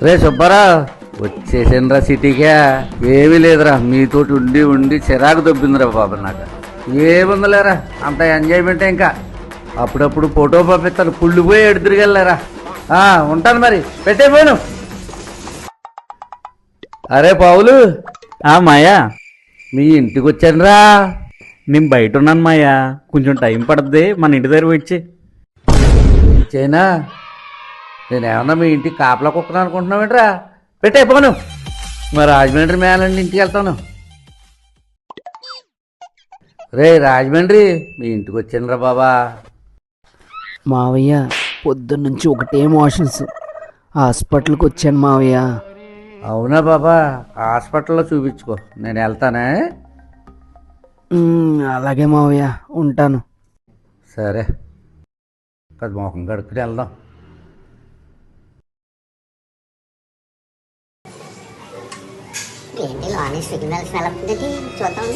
రే సుబ్బారా, వచ్చేసిండ్రా సిటీకే. ఏమీ లేదురా, మీతోటి ఉండి ఉండి చిరాకు దొబ్బిందిరా బాబు నాకు. ఏముందలేరా, అంత ఎంజాయ్మెంట్. ఇంకా అప్పుడప్పుడు ఫోటో పంపిస్తాను, కుళ్ళిపోయి ఎడుతురికెళ్ళారా. ఉంటాను మరి, పెట్టేపోయాను. అరే పావులు, మాయా, మీ ఇంటికి వచ్చానురా. నేను బయట ఉన్నాను మాయా, కొంచెం టైం పడుతుంది, మన ఇంటి దగ్గర వచ్చి చైనా. నేనేమన్నా మీ ఇంటికి కాపలా కుక్కను అనుకుంటున్నావేంట్రా? పెట్టేపోను. మరి రాజమండ్రి మేలండి ఇంటికి వెళ్తాను. రే రాజమండ్రి, మీ ఇంటికి వచ్చానురా బాబా. మావయ్య, పొద్దున్నుంచి ఒకటే మోషన్స్, హాస్పిటల్కి వచ్చాను మావయ్య. అవునా బాబా, హాస్పిటల్లో చూపించుకో, నేను వెళ్తానే. అలాగే మావయ్య, ఉంటాను. సరే, అది మొఖం కడుక్కుని వెళ్దాం. ఏంటి లోని సిగ్నల్ స్మెల్ అవుతుంది, చూద్దాం.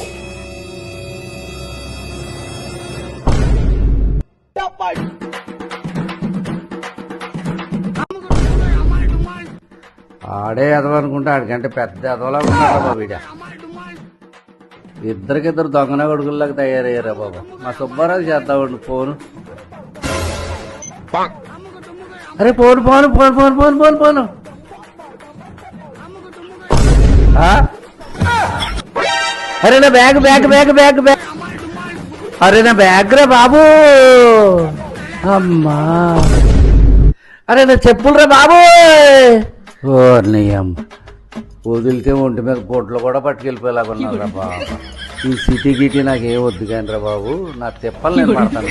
ఆడే ఎదవనుకుంటే ఆడికంటే పెద్ద ఎదవలా ఉన్నారా బాబు. వీడ ఇద్దరికిద్దరు దొంగన కొడుకుల్లాగా తయారయ్యారా బాబు. మా సుబ్బారావు చేద్దామండి ఫోను. అరే phone phone phone phone phone phone phone. అరే నా bag bag bag bag bag. అరే నా బ్యాగ్ రా బాబు. అమ్మా, అరే నా చెప్పులు రా బాబు. ఓర్నియం, వదిలితే ఒంటి మీద బొట్లు కూడా పట్టుకెళ్ళిపోయేలాగున్నారా బాబు. ఈ సిటీ గిటీ నాకేం వద్దు కానీ రా బాబు, నా తిప్పలు నేను పడతాను.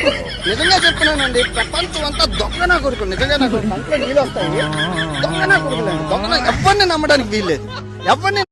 నిజంగా చెప్తున్నానండి, ప్రపంచం అంతా దొంగ నా కొడుకు. నిజంగా నాకు కంట్లో నీళ్ళు వస్తాయి. దొంగ నా కొడుకులండి, దొంగ. ఎవరిని నమ్మడానికి వీల్లేదు, ఎవరిని